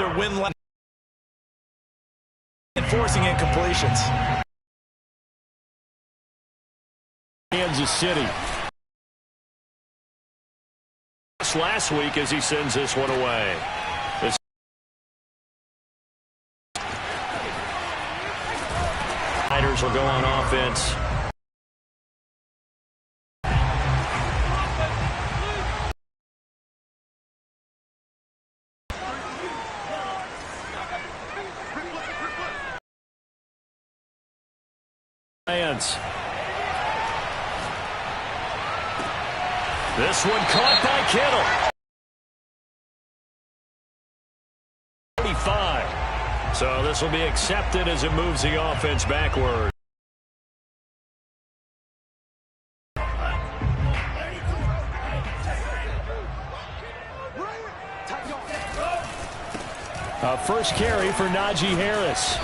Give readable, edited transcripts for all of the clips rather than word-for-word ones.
their win line. Enforcing incompletions. Kansas City. Last week as he sends this one away. Niners will go on offense. This one caught by Kittle. 45. So this will be accepted as it moves the offense backward. First carry for Najee Harris.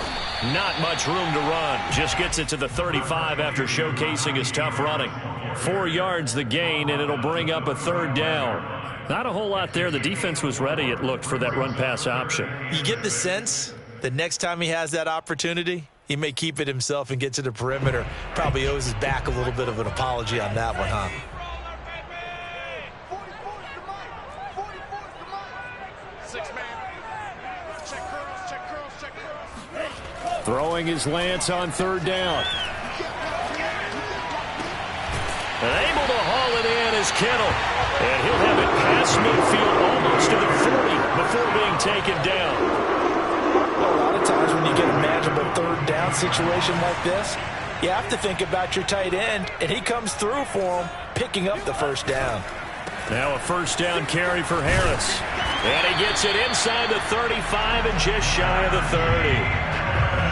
Not much room to run. Just gets it to the 35 after showcasing his tough running. 4 yards the gain, and it'll bring up a third down. Not a whole lot there. The defense was ready, it looked, for that run-pass option. You get the sense that next time he has that opportunity, he may keep it himself and get to the perimeter. Probably owes his back a little bit of an apology on that one, huh? Throwing his Lance on third down. And able to haul it in is Kittle. And he'll have it past midfield almost to the 40 before being taken down. A lot of times when you get a manageable third down situation like this, you have to think about your tight end, and he comes through for him, picking up the first down. Now a first down carry for Harris. And he gets it inside the 35 and just shy of the 30.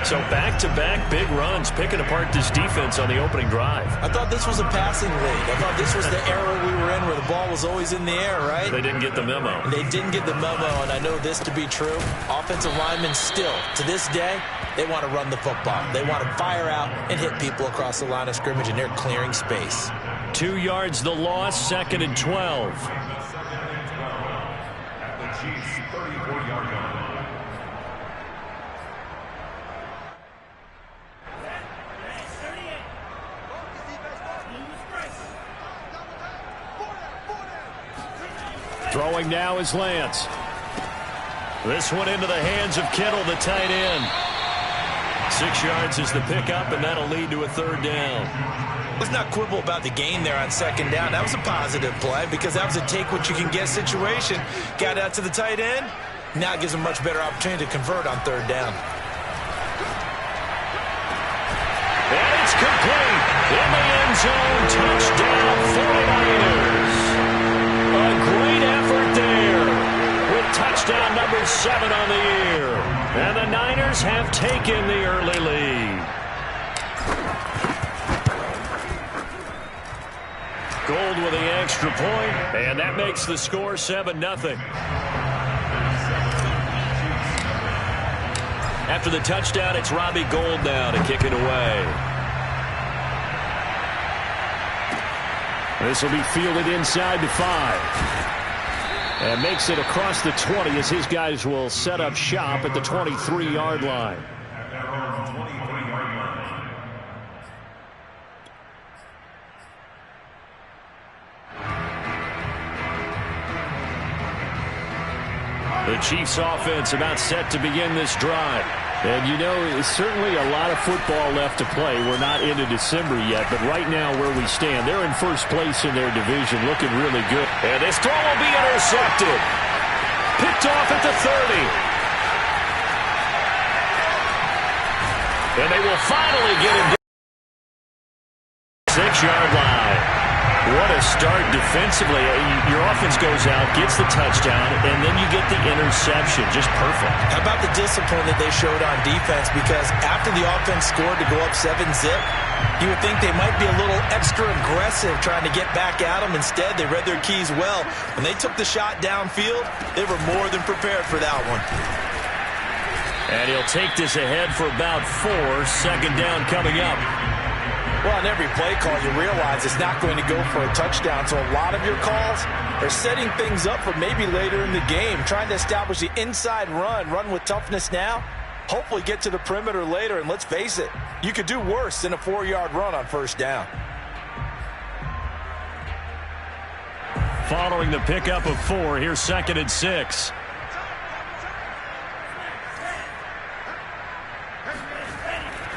So back-to-back big runs, picking apart this defense on the opening drive. I thought this was a passing league. I thought this was the era we were in where the ball was always in the air, right? They didn't get the memo. And they didn't get the memo, and I know this to be true. Offensive linemen still, to this day, they want to run the football. They want to fire out and hit people across the line of scrimmage, and they're clearing space. 2 yards the loss, 2nd and 12. At the Chiefs' 34-yard line. Throwing now is Lance. This one into the hands of Kittle, the tight end. 6 yards is the pickup, and that'll lead to a third down. Let's not quibble about the gain there on second down. That was a positive play because that was a take-what-you-can-get situation. Got out to the tight end. Now it gives him a much better opportunity to convert on third down. And it's complete. In the end zone, touchdown 49ers. A great effort there with touchdown number 7 on the year. And the Niners have taken the early lead. Gold with the extra point, and that makes the score 7-0. After the touchdown, it's Robbie Gould now to kick it away. This will be fielded inside the 5. And makes it across the 20 as his guys will set up shop at the 23-yard line. The Chiefs offense about set to begin this drive. And you know, it's certainly a lot of football left to play. We're not into December yet, but right now where we stand, they're in first place in their division, looking really good. And this throw will be intercepted. Picked off at the 30. And they will finally get him. 6-yard line. What a start defensively. Your offense goes out, gets the touchdown, and then you get the interception. Just perfect. How about the discipline that they showed on defense? Because after the offense scored to go up 7-0, you would think they might be a little extra aggressive trying to get back at them. Instead, they read their keys well. When they took the shot downfield, they were more than prepared for that one. And he'll take this ahead for about 4. Second down coming up. Well, on every play call, you realize it's not going to go for a touchdown. So a lot of your calls are setting things up for maybe later in the game, trying to establish the inside run with toughness now, hopefully get to the perimeter later. And let's face it, you could do worse than a 4-yard run on first down. Following the pickup of 4, here's 2nd and 6.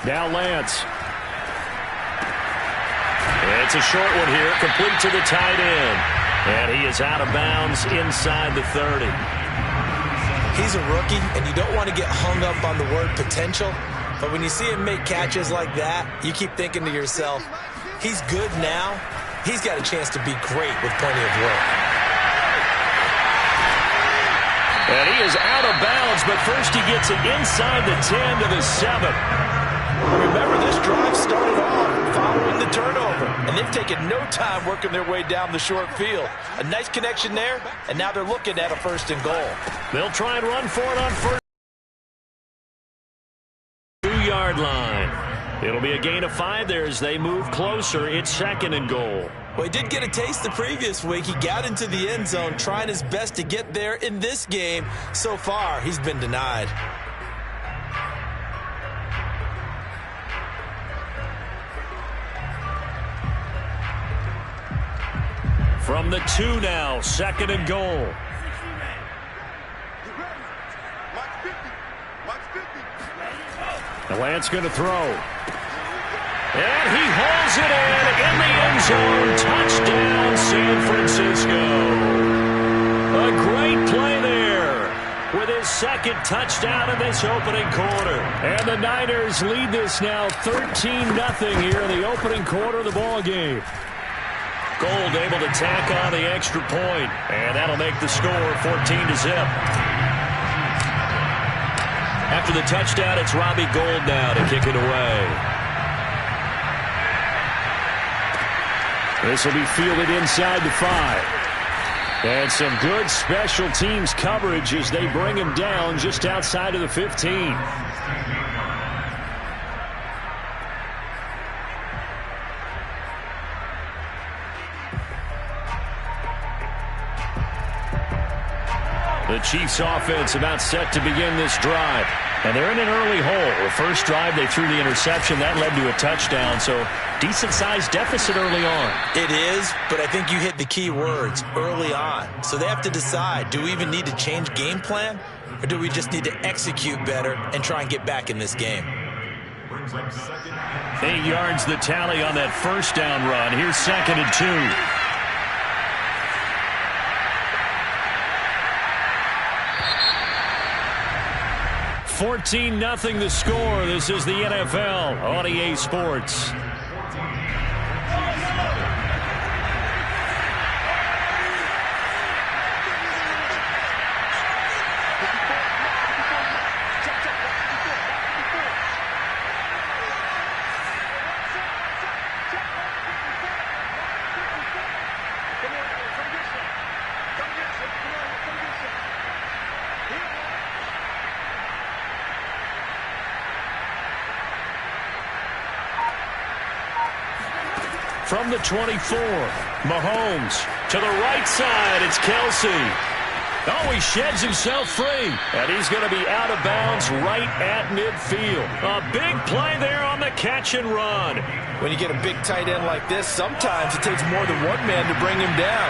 Now Lance. It's a short one here, complete to the tight end. And he is out of bounds inside the 30. He's a rookie, and you don't want to get hung up on the word potential. But when you see him make catches like that, you keep thinking to yourself, he's good now. He's got a chance to be great with plenty of work. And he is out of bounds, but first he gets it inside the 10 to the 7. Remember, this drive started off following the turnover, and they've taken no time working their way down the short field. A nice connection there, and now they're looking at a 1st and goal. They'll try and run for it on 1st. 2-yard line. It'll be a gain of 5 there as they move closer. It's 2nd and goal. Well, he did get a taste the previous week. He got into the end zone trying his best to get there in this game. So far, he's been denied. From the 2 now, 2nd and goal. Lance going to throw. And he hauls it in the end zone. Touchdown, San Francisco. A great play there with his 2nd touchdown in this opening quarter. And the Niners lead this now 13-0 here in the opening quarter of the ball game. Gold able to tack on the extra point, and that'll make the score 14-0. After the touchdown, it's Robbie Gould now to kick it away. This will be fielded inside the 5. And some good special teams coverage as they bring him down just outside of the 15. The Chiefs offense about set to begin this drive. And they're in an early hole. The first drive, they threw the interception. That led to a touchdown. So decent-sized deficit early on. It is, but I think you hit the key words, early on. So they have to decide, do we even need to change game plan? Or do we just need to execute better and try and get back in this game? 8 yards the tally on that first down run. Here's 2nd and 2. 14-0 the score. This is the NFL on EA Sports. From the 24, Mahomes to the right side. It's Kelsey. Oh, he sheds himself free. And he's going to be out of bounds right at midfield. A big play there on the catch and run. When you get a big tight end like this, sometimes it takes more than one man to bring him down.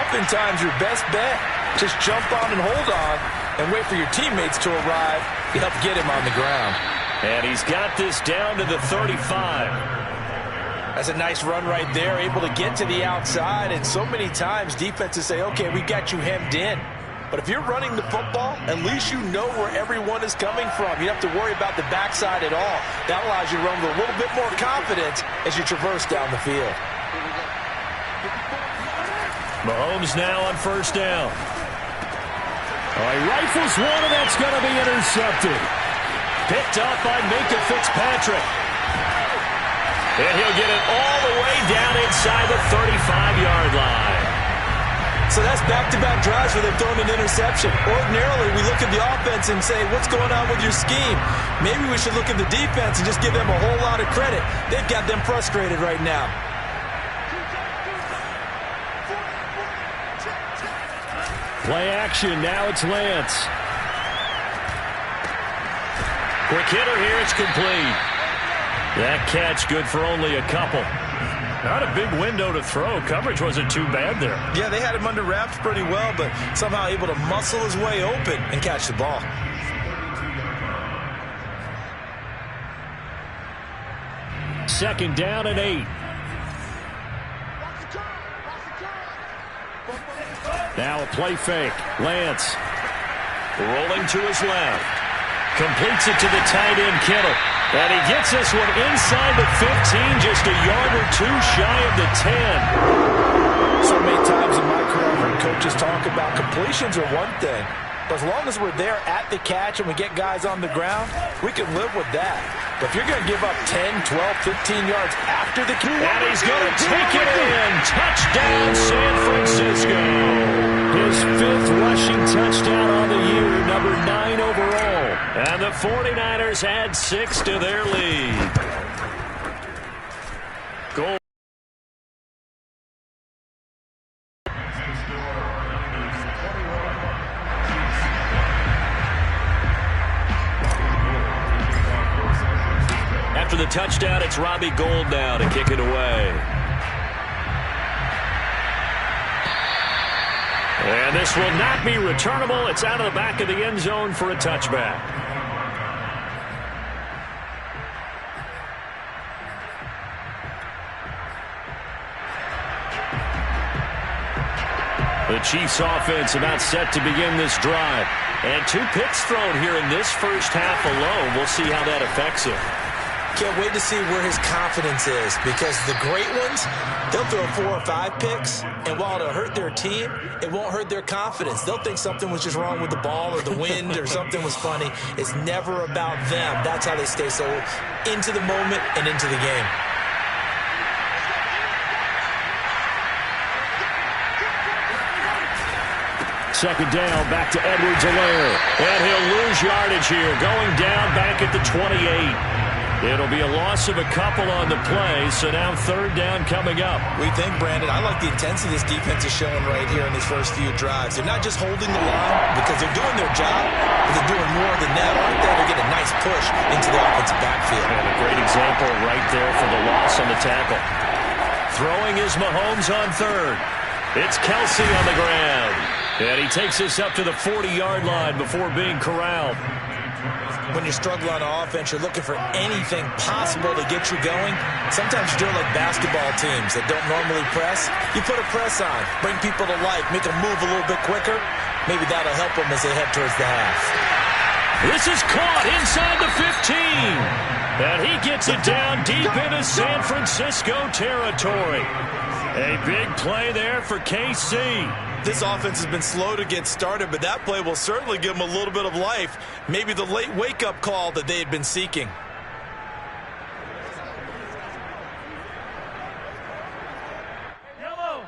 Oftentimes, your best bet, just jump on and hold on and wait for your teammates to arrive to help get him on the ground. And he's got this down to the 35. That's a nice run right there, able to get to the outside. And so many times defenses say, okay, we got you hemmed in. But if you're running the football, at least you know where everyone is coming from. You don't have to worry about the backside at all. That allows you to run with a little bit more confidence as you traverse down the field. Mahomes now on first down. Oh, he rifles one, and that's going to be intercepted. Picked up by Minka Fitzpatrick. And he'll get it all the way down inside the 35-yard line. So that's back-to-back drives where they've thrown an interception. Ordinarily, we look at the offense and say, what's going on with your scheme? Maybe we should look at the defense and just give them a whole lot of credit. They've got them frustrated right now. Play action. Now it's Lance. Quick hitter here. It's complete. That catch good for only a couple. Not a big window to throw. Coverage wasn't too bad there. Yeah, they had him under wraps pretty well, but somehow able to muscle his way open and catch the ball. Second down and 8. Now a play fake. Lance. Rolling to his left. Completes it to the tight end, Kittle. And he gets this one inside the 15, just a yard or two shy of the 10. So many times in my career, I've heard coaches talk about completions are one thing. But as long as we're there at the catch and we get guys on the ground, we can live with that. But if you're going to give up 10, 12, 15 yards after the catch. And he's going to take it in. Touchdown, San Francisco. His 5th rushing touchdown on the year, number 9 overall. And the 49ers add 6 to their lead. Goal. After the touchdown, it's Robbie Gould now to kick it away. And this will not be returnable. It's out of the back of the end zone for a touchback. The Chiefs offense about set to begin this drive. And 2 picks thrown here in this first half alone. We'll see how that affects him. Can't wait to see where his confidence is, because the great ones, they'll throw 4 or 5 picks, and while it'll hurt their team, it won't hurt their confidence. They'll think something was just wrong with the ball or the wind or something was funny. It's never about them. That's how they stay so into the moment and into the game. Second down, back to Edwards-Helaire. And he'll lose yardage here, going down back at the 28. It'll be a loss of a couple on the play, so now 3rd down coming up. We think, Brandon, I like the intensity this defense is showing right here in these first few drives. They're not just holding the line because they're doing their job, but they're doing more than that, aren't they? They're getting a nice push into the offensive backfield. And a great example right there for the loss on the tackle. Throwing is Mahomes on 3rd. It's Kelsey on the ground. And he takes this up to the 40-yard line before being corralled. When you're struggling on offense, you're looking for anything possible to get you going. Sometimes you do it like basketball teams that don't normally press. You put a press on, bring people to life, make them move a little bit quicker. Maybe that'll help them as they head towards the half. This is caught inside the 15. And he gets it down deep into San Francisco territory. A big play there for KC. This offense has been slow to get started, but that play will certainly give them a little bit of life. Maybe the late wake-up call that they had been seeking. Yellow.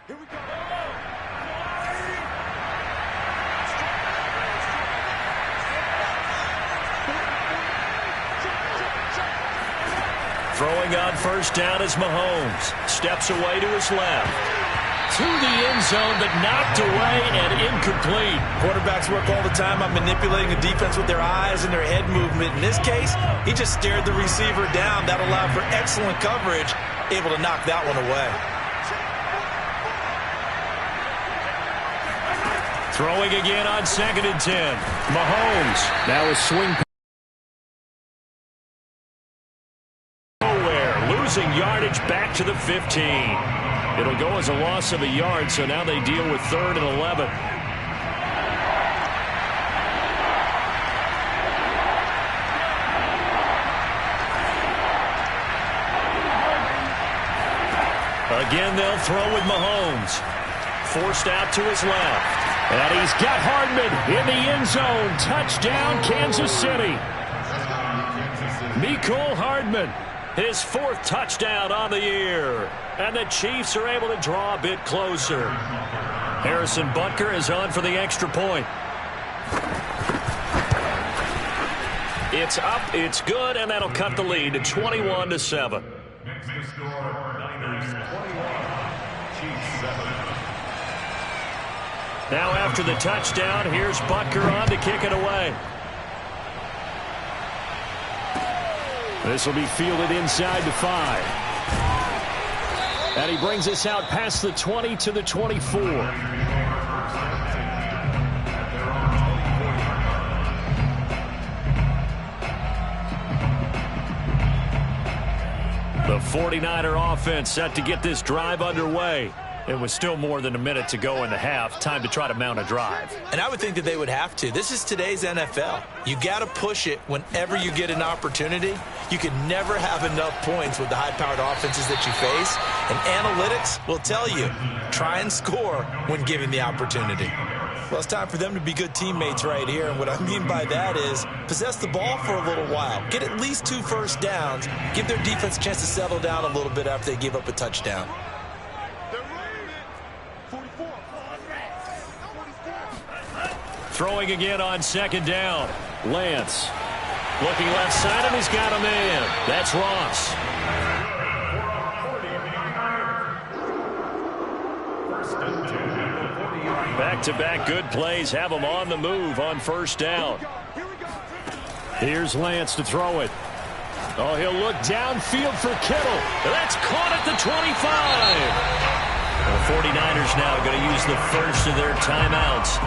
Here we go. Throwing on 1st down is Mahomes. Steps away to his left. To the end zone, but knocked away and incomplete. Quarterbacks work all the time on manipulating a defense with their eyes and their head movement. In this case, he just stared the receiver down. That allowed for excellent coverage, able to knock that one away. Throwing again on 2nd and 10. Mahomes. Now a swing. Losing yardage back to the 15. It'll go as a loss of a yard, so now they deal with 3rd and 11. Again, they'll throw with Mahomes. Forced out to his left. And he's got Hardman in the end zone. Touchdown, Kansas City. Mecole Hardman, his 4th touchdown on the year. And the Chiefs are able to draw a bit closer. Harrison Butker is on for the extra point. It's up, it's good, and that'll cut the lead to 21-7. Next to score, Niners 21, Chiefs 7. Now after the touchdown, here's Butker on to kick it away. This will be fielded inside the 5. And he brings us out past the 20 to the 24. The 49er offense set to get this drive underway. It was still more than a minute to go in the half. Time to try to mount a drive. And I would think that they would have to. This is today's NFL. You got to push it whenever you get an opportunity. You can never have enough points with the high-powered offenses that you face. And analytics will tell you, try and score when given the opportunity. Well, it's time for them to be good teammates right here. And what I mean by that is possess the ball for a little while. Get at least 2 first downs. Give their defense a chance to settle down a little bit after they give up a touchdown. Throwing again on 2nd down. Lance looking left side, and he's got a man. That's Ross. Back-to-back good plays have him on the move on 1st down. Here's Lance to throw it. Oh, he'll look downfield for Kittle. That's caught at the 25. The 49ers now going to use the first of their timeouts,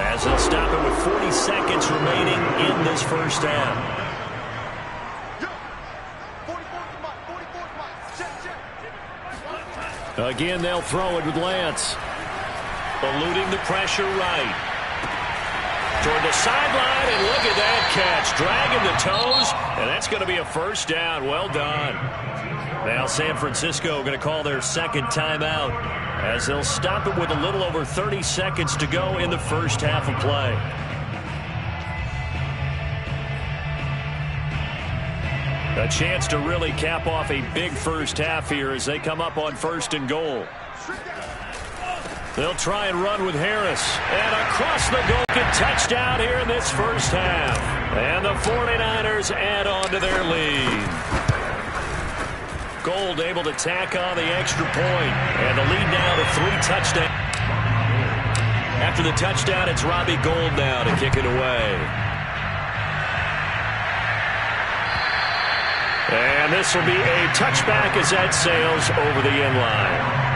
as they'll stop it with 40 seconds remaining in this 1st half. Again, they'll throw it with Lance. Eluding the pressure right. Toward the sideline, and look at that catch. Dragging the toes, and that's going to be a 1st down. Well done. Now San Francisco going to call their 2nd timeout, as they'll stop it with a little over 30 seconds to go in the 1st half of play. A chance to really cap off a big 1st half here as they come up on 1st and goal. They'll try and run with Harris. And across the goal, get touchdown here in this 1st half. And the 49ers add on to their lead. Gold able to tack on the extra point. And the lead now to 3 touchdowns. After the touchdown, it's Robbie Gould now to kick it away. And this will be a touchback as that sails over the end line.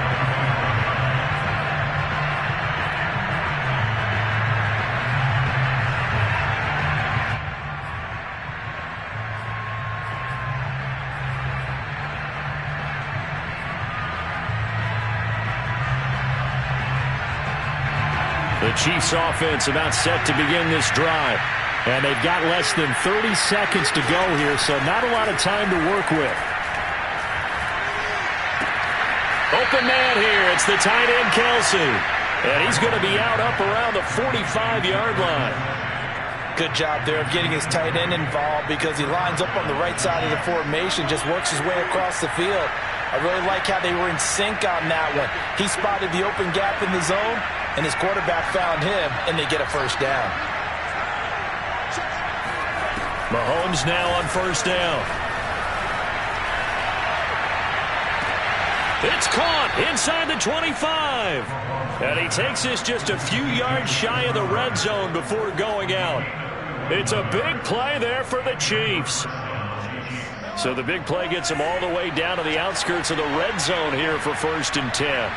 The Chiefs offense about set to begin this drive. And they've got less than 30 seconds to go here, so not a lot of time to work with. Open man here. It's the tight end, Kelsey. And he's going to be out up around the 45-yard line. Good job there of getting his tight end involved, because he lines up on the right side of the formation, just works his way across the field. I really like how they were in sync on that one. He spotted the open gap in the zone, and his quarterback found him, and they get a 1st down. Mahomes now on 1st down. It's caught inside the 25. And he takes this just a few yards shy of the red zone before going out. It's a big play there for the Chiefs. So the big play gets them all the way down to the outskirts of the red zone here for 1st and 10.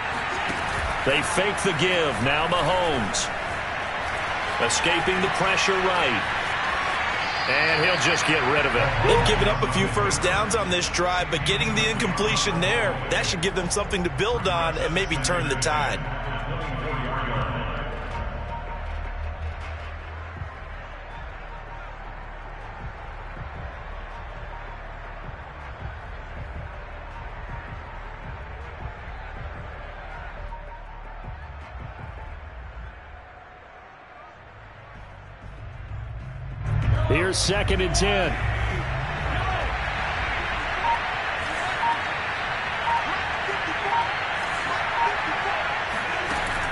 They fake the give. Now Mahomes. Escaping the pressure right. And he'll just get rid of it. They've given up a few 1st downs on this drive, but getting the incompletion there, that should give them something to build on and maybe turn the tide. Here's 2nd and 10.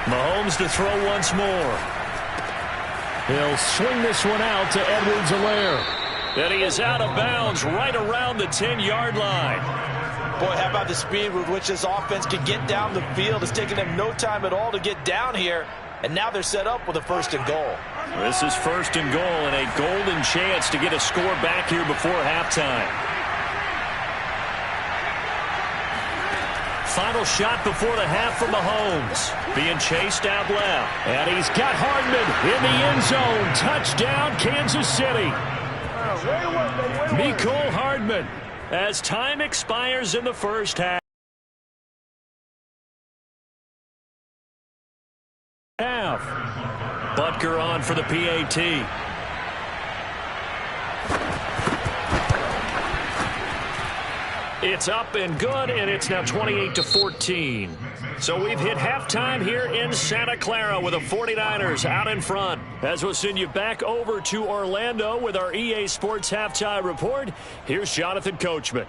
Mahomes to throw once more. He'll swing this one out to Edwards-Helaire. And he is out of bounds right around the 10-yard line. Boy, how about the speed with which this offense can get down the field? It's taken them no time at all to get down here. And now they're set up with a 1st and goal. This is 1st and goal and a golden chance to get a score back here before halftime. Final shot before the half from Mahomes. Being chased out loud. And he's got Hardman in the end zone. Touchdown, Kansas City. Mecole Hardman as time expires in the first half. Butker on for the PAT. It's up and good, and it's now 28-14. So we've hit halftime here in Santa Clara with the 49ers out in front. As we'll send you back over to Orlando with our EA Sports Halftime Report, here's Jonathan Coachman.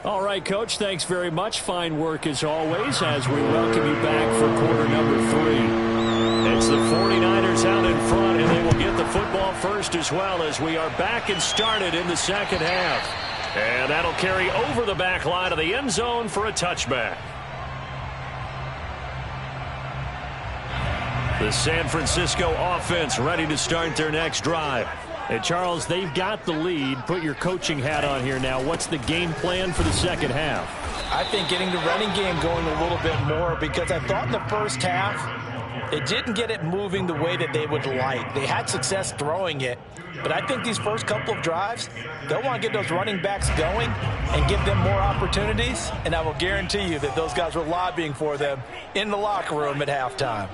All right, Coach, thanks very much. Fine work as always as we welcome you back for quarter number 3. It's the 49ers out in front, and they will get the football first as well as we are back and started in the second half. And that'll carry over the back line of the end zone for a touchback. The San Francisco offense ready to start their next drive. Hey, Charles, they've got the lead. Put your coaching hat on here now. What's the game plan for the second half? I think getting the running game going a little bit more, because I thought in the first half they didn't get it moving the way that they would like. They had success throwing it, but I think these first couple of drives, they'll want to get those running backs going and give them more opportunities, and I will guarantee you that those guys were lobbying for them in the locker room at halftime.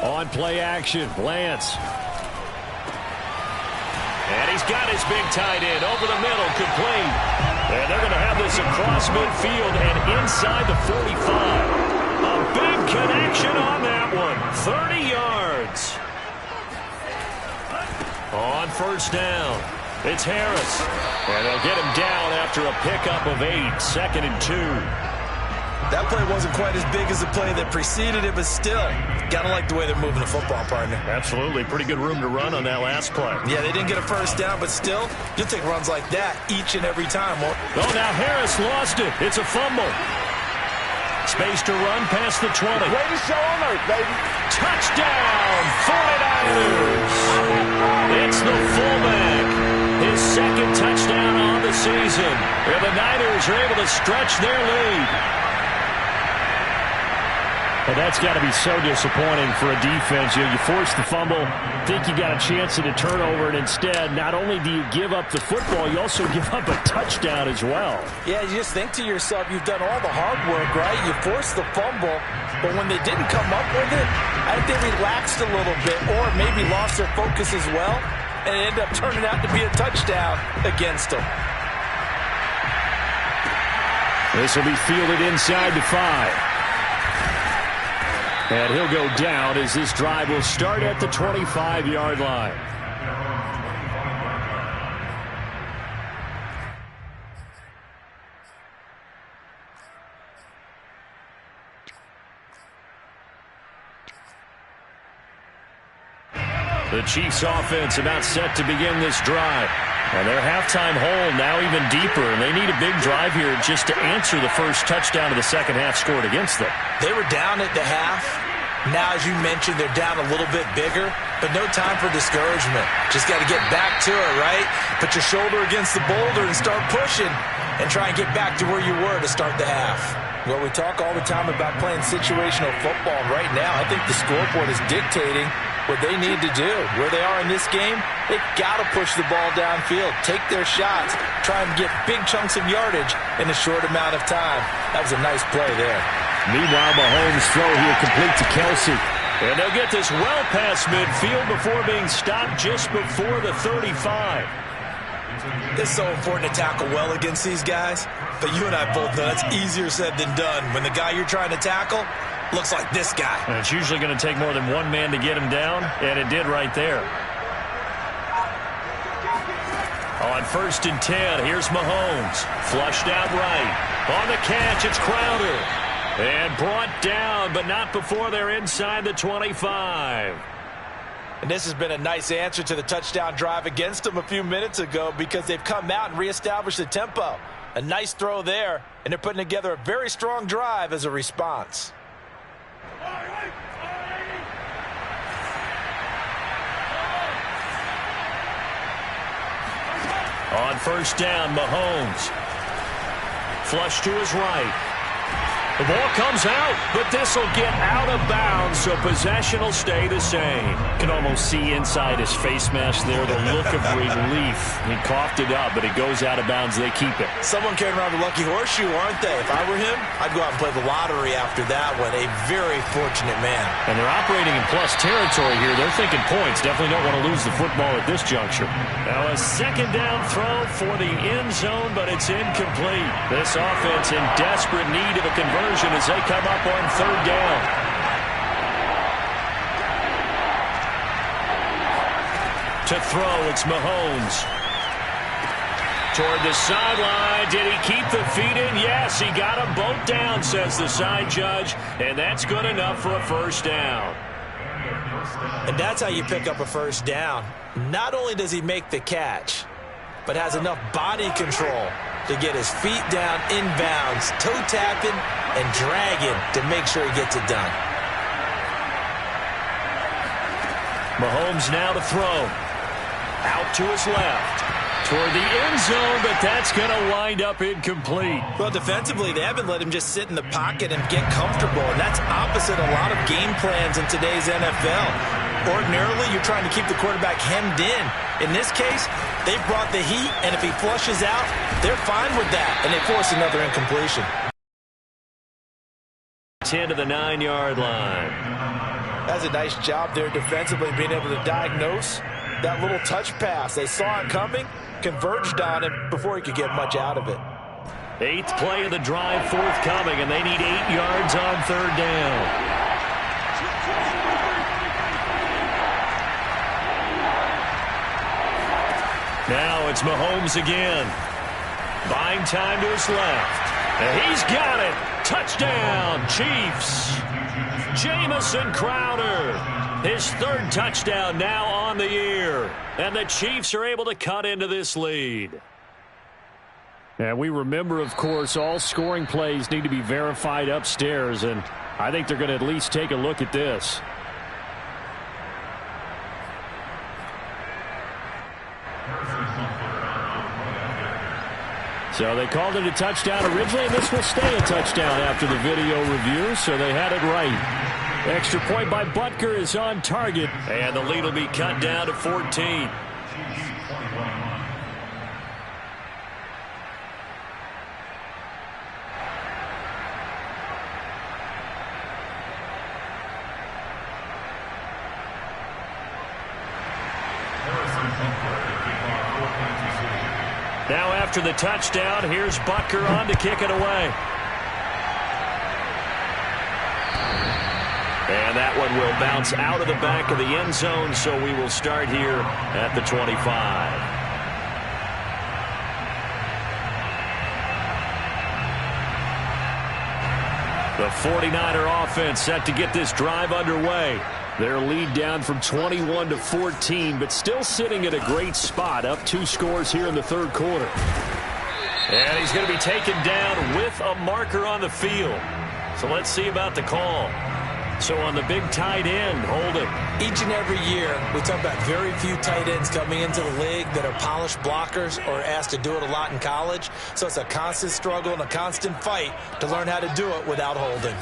On play action, Lance. And he's got his big tight end over the middle, complete. And they're going to have this across midfield and inside the 45. A big connection on that one. 30 yards. On first down, it's Harris. And they'll get him down after a pickup of 8, 2nd and 2. That play wasn't quite as big as the play that preceded it, but still, got to like the way they're moving the football, partner. Absolutely. Pretty good room to run on that last play. Yeah, they didn't get a first down, but still, you'll take runs like that each and every time. Oh, now Harris lost it. It's a fumble. Space to run past the 20. Way to show alert, baby. Touchdown, 49ers. It's the fullback. His second touchdown on the season. And the Niners are able to stretch their lead. Well, that's got to be so disappointing for a defense. You force the fumble, think you got a chance at a turnover, and instead, not only do you give up the football, you also give up a touchdown as well. Yeah, you just think to yourself, you've done all the hard work, right? You forced the fumble, but when they didn't come up with it, I think they relaxed a little bit or maybe lost their focus as well, and it ended up turning out to be a touchdown against them. This will be fielded inside the 5. And he'll go down as this drive will start at the 25-yard line. The Chiefs offense about set to begin this drive. And their halftime hole now even deeper, and they need a big drive here just to answer the first touchdown of the second half scored against them. They were down at the half. Now, as you mentioned, they're down a little bit bigger, but no time for discouragement. Just got to get back to it, right? Put your shoulder against the boulder and start pushing and try and get back to where you were to start the half. Well, we talk all the time about playing situational football. Right now, I think the scoreboard is dictating what they need to do. Where they are in this game, they've got to push the ball downfield, take their shots, try and get big chunks of yardage in a short amount of time. That was a nice play there. Meanwhile, Mahomes' throw here complete to Kelsey. And they'll get this well past midfield before being stopped just before the 35. It's so important to tackle well against these guys, but you and I both know that's easier said than done. When the guy you're trying to tackle looks like this guy. And it's usually going to take more than one man to get him down, and it did right there. On 1st and 10, here's Mahomes. Flushed out right. On the catch, it's Crowder. And brought down, but not before they're inside the 25. And this has been a nice answer to the touchdown drive against them a few minutes ago because they've come out and reestablished the tempo. A nice throw there, and they're putting together a very strong drive as a response. On 1st down, Mahomes. Flush to his right. The ball comes out, but this will get out of bounds, so possession will stay the same. You can almost see inside his face mask there the look of relief. He coughed it up, but it goes out of bounds. They keep it. Someone carrying around the lucky horseshoe, aren't they? If I were him, I'd go out and play the lottery after that one. A very fortunate man. And they're operating in plus territory here. They're thinking points. Definitely don't want to lose the football at this juncture. Now a 2nd down throw for the end zone, but it's incomplete. This offense in desperate need of a conversion as they come up on 3rd down. To throw, it's Mahomes. Toward the sideline. Did he keep the feet in? Yes, he got them both down, says the side judge, and that's good enough for a 1st down. And that's how you pick up a 1st down. Not only does he make the catch, but has enough body control to get his feet down inbounds, toe tapping and dragging to make sure he gets it done. Mahomes now to throw. Out to his left. Toward the end zone, but that's going to wind up incomplete. Well, defensively, they haven't let him just sit in the pocket and get comfortable, and that's opposite a lot of game plans in today's NFL. Ordinarily, you're trying to keep the quarterback hemmed in. In this case, they brought the heat, and if he flushes out, they're fine with that, and they force another incompletion. 10 to the 9-yard line. That's a nice job there defensively, being able to diagnose that little touch pass. They saw it coming, converged on him before he could get much out of it. 8th play of the drive forthcoming, and they need 8 yards on 3rd down. Now it's Mahomes again. Buying time to his left. And he's got it. Touchdown, Chiefs. Jamison Crowder. His 3rd touchdown now on the year. And the Chiefs are able to cut into this lead. And we remember, of course, all scoring plays need to be verified upstairs. And I think they're going to at least take a look at this. So they called it a touchdown originally, and this will stay a touchdown after the video review, so they had it right. Extra point by Butker is on target. And the lead will be cut down to 14. Now after the touchdown, here's Butker on to kick it away. And that one will bounce out of the back of the end zone, so we will start here at the 25. The 49er offense set to get this drive underway. Their lead down from 21 to 14, but still sitting at a great spot, up 2 scores here in the 3rd quarter. And he's going to be taken down with a marker on the field. So let's see about the call. So on the big tight end, holding. Each and every year, we talk about very few tight ends coming into the league that are polished blockers or asked to do it a lot in college. So it's a constant struggle and a constant fight to learn how to do it without holding.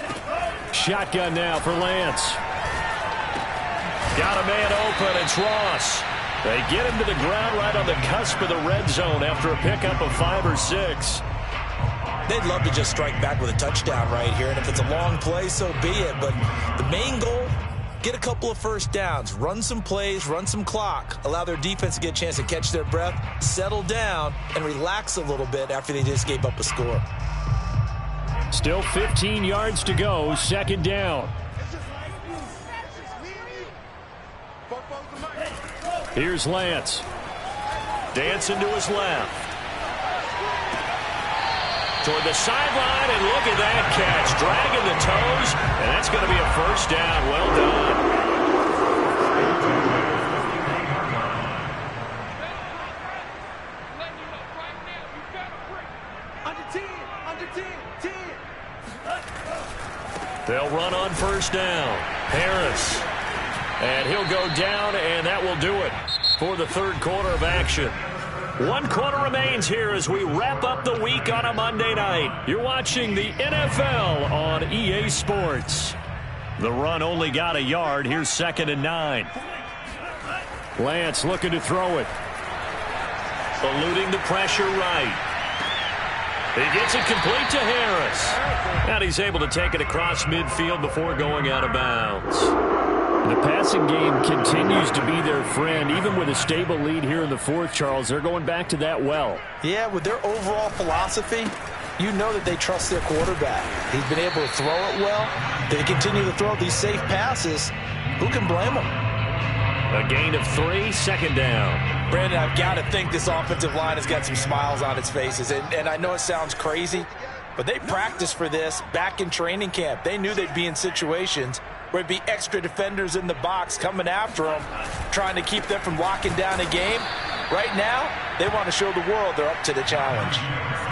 Shotgun now for Lance. Got a man open. It's Ross. They get him to the ground right on the cusp of the red zone after a pickup of 5 or 6. They'd love to just strike back with a touchdown right here, and if it's a long play, so be it. But the main goal, get a couple of 1st downs, run some plays, run some clock, allow their defense to get a chance to catch their breath, settle down, and relax a little bit after they just gave up a score. Still 15 yards to go, 2nd down. Here's Lance. Dancing to his left. Toward the sideline, and look at that catch. Dragging the toes, and that's going to be a first down. Well done. They'll run on first down. Harris. And he'll go down, and that will do it for the third quarter of action. 1 quarter remains here as we wrap up the week on a Monday night. You're watching the NFL on EA Sports. The run only got a yard. Here's 2nd and 9. Lance looking to throw it. Eluding the pressure right. He gets it complete to Harris. And he's able to take it across midfield before going out of bounds. The passing game continues to be their friend. Even with a stable lead here in the fourth, Charles, they're going back to that well. Yeah, with their overall philosophy, you know that they trust their quarterback. He's been able to throw it well. They continue to throw these safe passes. Who can blame them? A gain of 3, 2nd down. Brandon, I've got to think this offensive line has got some smiles on its faces. And I know it sounds crazy, but they practiced for this back in training camp. They knew they'd be in situations where it'd be extra defenders in the box coming after them, trying to keep them from locking down a game. Right now, they want to show the world they're up to the challenge.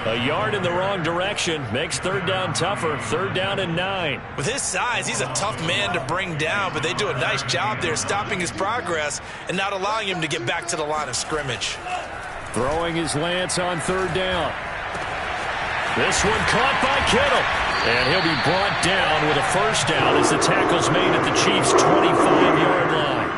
A yard in the wrong direction makes 3rd down tougher. 3rd down and 9. With his size, he's a tough man to bring down, but they do a nice job there stopping his progress and not allowing him to get back to the line of scrimmage. Throwing his Lance on 3rd down. This one caught by Kittle. And he'll be brought down with a first down as the tackle's made at the Chiefs' 25-yard line.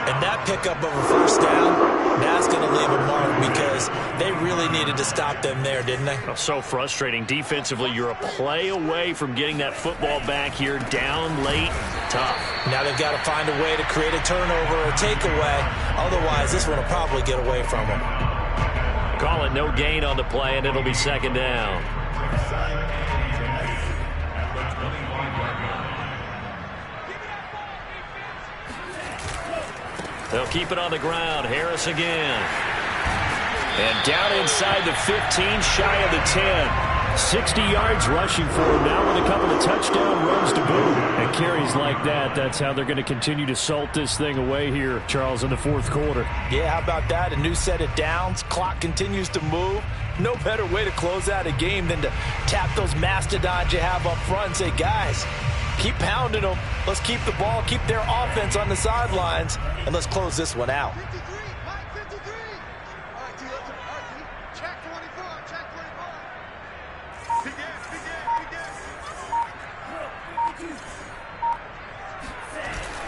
And that pickup of a first down, that's going to leave a mark because they really needed to stop them there, didn't they? Oh, so frustrating. Defensively, you're a play away from getting that football back here down late. Tough. Now they've got to find a way to create a turnover or takeaway. Otherwise, this one will probably get away from them. Call it no gain on the play, and it'll be 2nd down. They'll keep it on the ground. Harris again. And down inside the 15, shy of the 10. 60 yards rushing for him now with a couple of touchdown runs to boot. And carries like that, that's how they're going to continue to salt this thing away here, Charles, in the fourth quarter. Yeah, how about that? A new set of downs. Clock continues to move. No better way to close out a game than to tap those mastodons you have up front and say, guys, keep pounding them. Let's keep the ball, keep their offense on the sidelines, and let's close this one out.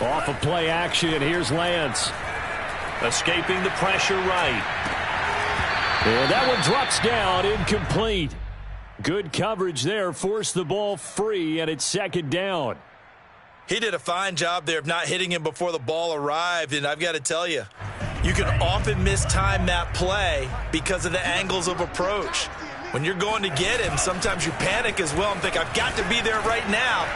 Off of play action, here's Lance. Escaping the pressure right. And that one drops down, incomplete. Good coverage there, forced the ball free, and it's 2nd down. He did a fine job there of not hitting him before the ball arrived, and I've got to tell you, you can often mistime that play because of the angles of approach. When you're going to get him, sometimes you panic as well and think, I've got to be there right now.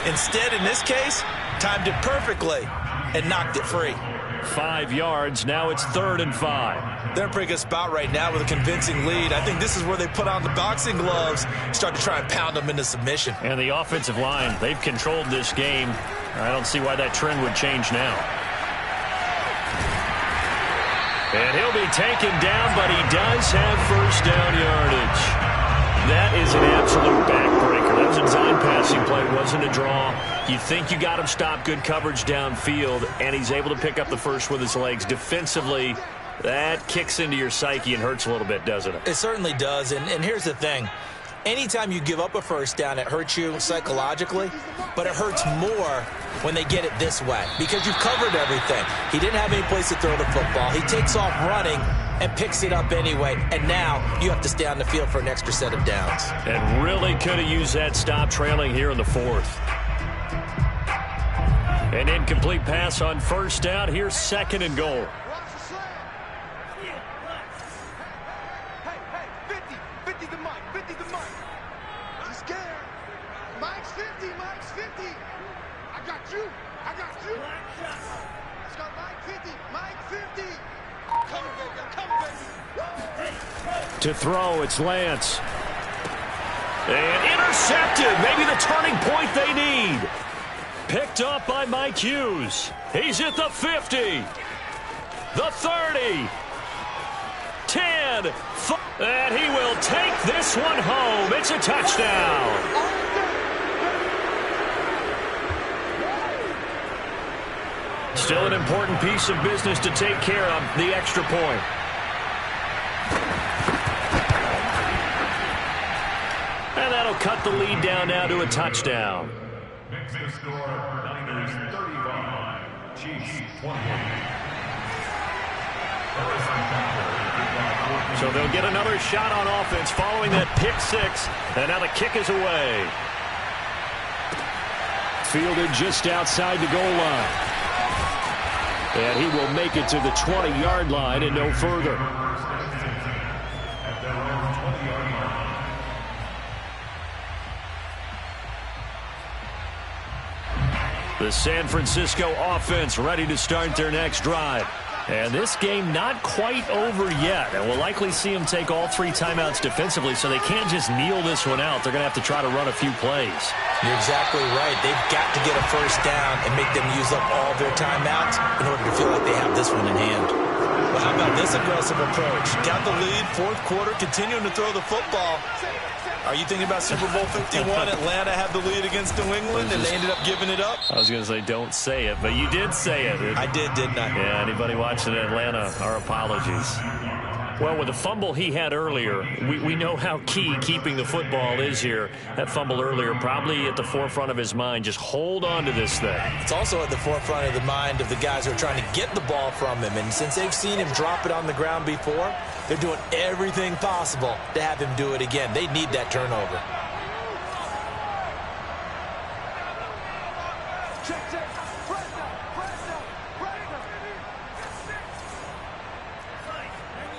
Instead, in this case, timed it perfectly and knocked it free. 5 yards. Now it's 3rd and 5. They're in a pretty good spot right now with a convincing lead. I think this is where they put on the boxing gloves, start to try and pound them into submission. And the offensive line, they've controlled this game. I don't see why that trend would change now. And he'll be taken down, but he does have first down yardage. That is an absolute backbreaker. That was a design passing play. It wasn't a draw. You think you got him stopped, good coverage downfield, and he's able to pick up the first with his legs. Defensively, that kicks into your psyche and hurts a little bit, doesn't it? It certainly does, and here's the thing. Anytime you give up a first down, it hurts you psychologically, but it hurts more when they get it this way because you've covered everything. He didn't have any place to throw the football. He takes off running and picks it up anyway, and now you have to stay on the field for an extra set of downs. And really could have used that stop trailing here in the fourth. An incomplete pass on first down. Here's 2nd and goal. To throw, it's Lance. And intercepted. Maybe the turning point they need. Picked up by Mike Hughes. He's at the 50. The 30. 10. And he will take this one home. It's a touchdown. Still an important piece of business to take care of, the extra point. And that'll cut the lead down now to a touchdown. Makes the score Niners 35, Chiefs 21. So they'll get another shot on offense following that pick six. And now the kick is away. Fielded just outside the goal line. And he will make it to the 20-yard line and no further. The San Francisco offense ready to start their next drive. And this game not quite over yet. And we'll likely see them take all 3 timeouts defensively, so they can't just kneel this one out. They're going to have to try to run a few plays. You're exactly right. They've got to get a first down and make them use up all their timeouts in order to feel like they have this one in hand. Well, how about this aggressive approach? Got the lead, fourth quarter, continuing to throw the football. Are you thinking about Super Bowl 51? Atlanta had the lead against New England, and they ended up giving it up? I was going to say don't say it, but you did say it. I did, didn't I? Yeah, anybody watching Atlanta, our apologies. Well, with the fumble he had earlier, we know how key keeping the football is here. That fumble earlier probably at the forefront of his mind. Just hold on to this thing. It's also at the forefront of the mind of the guys who are trying to get the ball from him. And since they've seen him drop it on the ground before, they're doing everything possible to have him do it again. They need that turnover.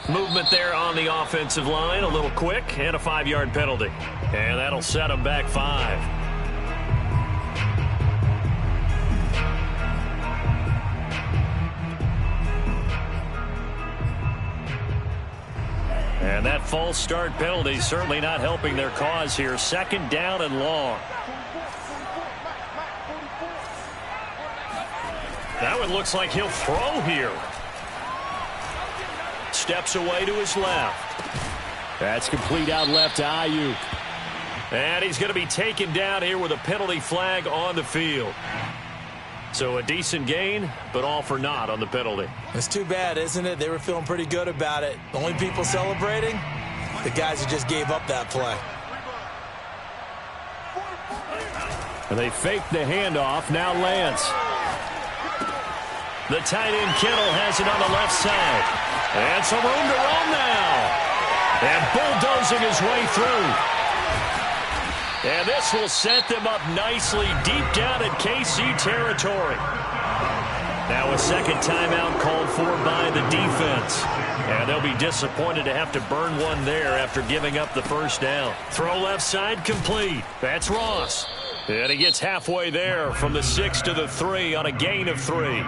Movement there on the offensive line, a little quick, and a 5-yard penalty. And that'll set them back 5. And that false start penalty certainly not helping their cause here. 2nd down and long. That one looks like he'll throw here. Steps away to his left. That's complete out left to Ayuk. And he's going to be taken down here with a penalty flag on the field. So a decent gain, but all for naught on the penalty. It's too bad, isn't it? They were feeling pretty good about it. The only people celebrating, the guys who just gave up that play. And they fake the handoff. Now Lance. The tight end Kittle has it on the left side. And some room to run now. And bulldozing his way through. And this will set them up nicely deep down in KC territory. Now a second timeout called for by the defense. And they'll be disappointed to have to burn one there after giving up the first down. Throw left side complete. That's Ross. And he gets halfway there from the 6 to the 3 on a gain of 3.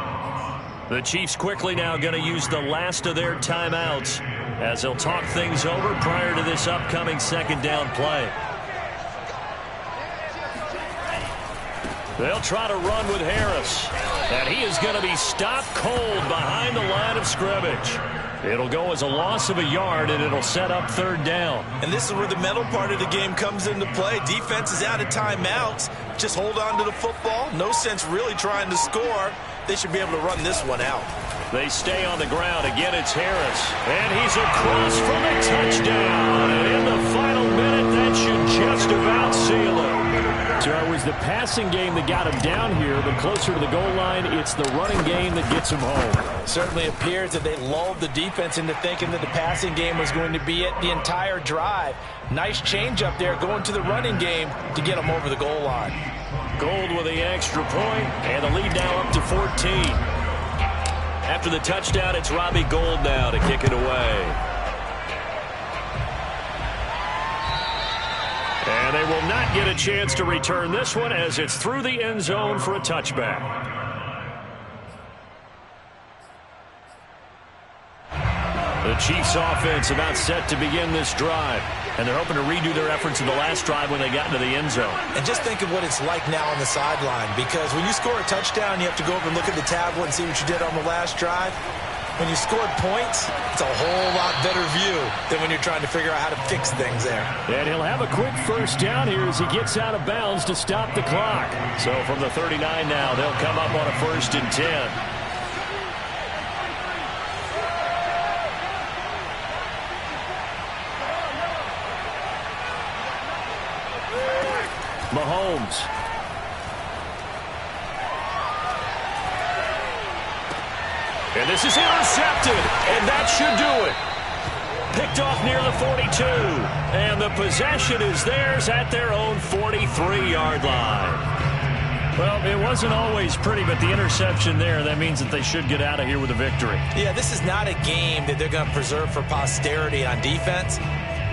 The Chiefs quickly now going to use the last of their timeouts as they'll talk things over prior to this upcoming 2nd down play. They'll try to run with Harris. And he is going to be stopped cold behind the line of scrimmage. It'll go as a loss of a yard, and it'll set up 3rd down. And this is where the mental part of the game comes into play. Defense is out of timeouts. Just hold on to the football. No sense really trying to score. They should be able to run this one out. They stay on the ground. Again, it's Harris. And he's across for the touchdown. And in the final minute, that should just about seal it. So it was the passing game that got him down here, but closer to the goal line, it's the running game that gets him home. It certainly appears that they lulled the defense into thinking that the passing game was going to be it the entire drive. Nice change up there going to the running game to get them over the goal line. Gold with the extra point, and the lead now up to 14. After the touchdown, it's Robbie Gould now to kick it away. And they will not get a chance to return this one as it's through the end zone for a touchback. The Chiefs offense about set to begin this drive. And they're hoping to redo their efforts in the last drive when they got into the end zone. And just think of what it's like now on the sideline, because when you score a touchdown, you have to go over and look at the tablet and see what you did on the last drive. When you scored points, it's a whole lot better view than when you're trying to figure out how to fix things there. And he'll have a quick first down here as he gets out of bounds to stop the clock. So from the 39 now, they'll come up on a 1st and 10. Mahomes. And this is intercepted, and that should do it. Picked off near the 42, and the possession is theirs at their own 43-yard line. Well, it wasn't always pretty, but the interception there, that means that they should get out of here with a victory. Yeah, this is not a game that they're going to preserve for posterity on defense,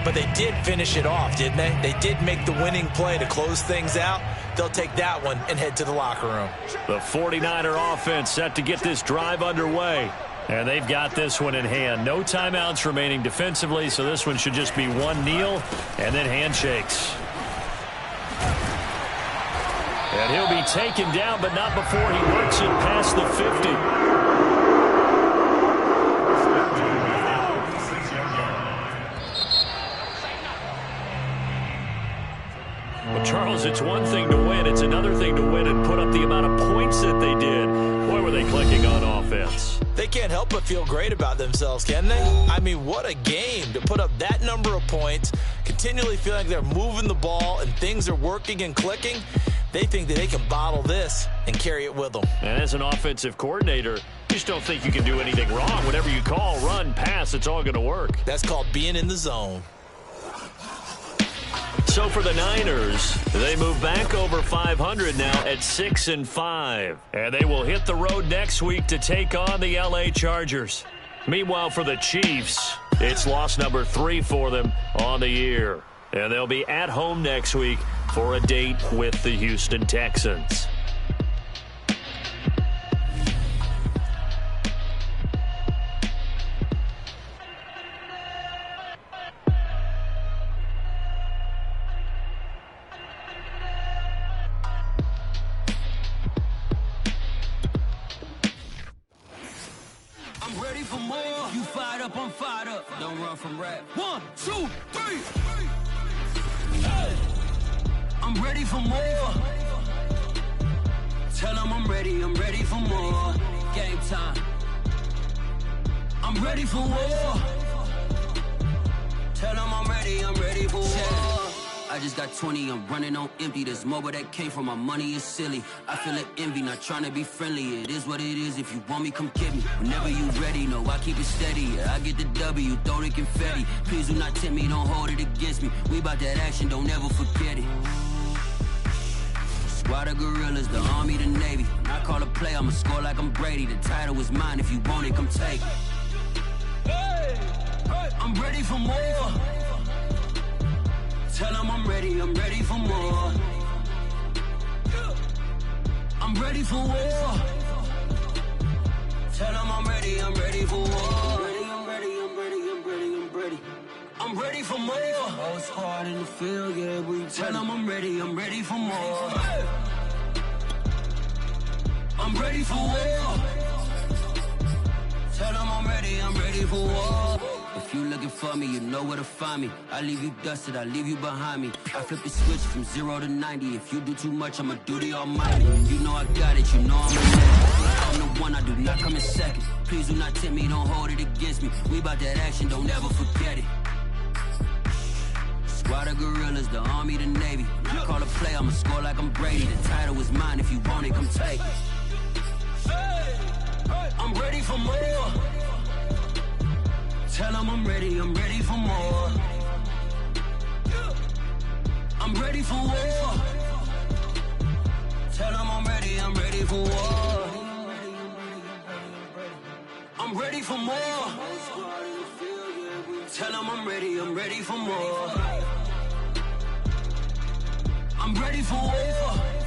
but they did finish it off, didn't they? They did make the winning play to close things out. They'll take that one and head to the locker room. The 49er offense set to get this drive underway. And they've got this one in hand. No timeouts remaining defensively, so this one should just be one kneel and then handshakes. And he'll be taken down, but not before he works it past the 50. Well, Charles, it's one thing to win. It's another thing to win and put up the amount of points that they did. Boy, were they clicking on offense. They can't help but feel great about themselves, can they? I mean, what a game to put up that number of points, continually feeling like they're moving the ball and things are working and clicking. They think that they can bottle this and carry it with them. And as an offensive coordinator, you just don't think you can do anything wrong. Whatever you call, run, pass, it's all going to work. That's called being in the zone. So for the Niners, they move back over 500 now at 6-5. And they will hit the road next week to take on the LA Chargers. Meanwhile, for the Chiefs, it's loss number 3 for them on the year. And they'll be at home next week for a date with the Houston Texans. From rap. 1, 2, 3. Hey. I'm ready for more. Tell them I'm ready for more. Game time. I'm ready for war. Tell them I'm ready for war. I just got 20, I'm running on empty. This mobile that came from my money is silly. I feel like envy, not trying to be friendly. It is what it is, if you want me, come get me. Whenever you ready, no, I keep it steady. I get the W, throw the confetti. Please do not tempt me, don't hold it against me. We about that action, don't ever forget it. Squad of gorillas, the army, the navy. When I call a play, I'ma score like I'm Brady. The title is mine, if you want it, come take it. Hey, I'm ready for more. Tell them I'm ready for more. I'm ready for war. Tell them I'm ready for war. I'm ready for more. Whole squad in the field, yeah, we tell them I'm ready for more. I'm ready for war. Tell them I'm ready for war. If you looking for me, you know where to find me. I leave you dusted, I leave you behind me. I flip the switch from 0 to 90. If you do too much, I'ma do the almighty. You know I got it, you know I'm a legend. I'm the one, I do not come in second. Please do not tempt me, don't hold it against me. We about that action, don't ever forget it. Squad of gorillas, the army, the navy. When I call a play, I'ma score like I'm Brady. The title is mine, if you want it, come take it. I'm ready for more. Tell them I'm ready for more. I'm ready for war. Tell them I'm ready for war. I'm ready for more. Tell them I'm ready for more. I'm ready for war.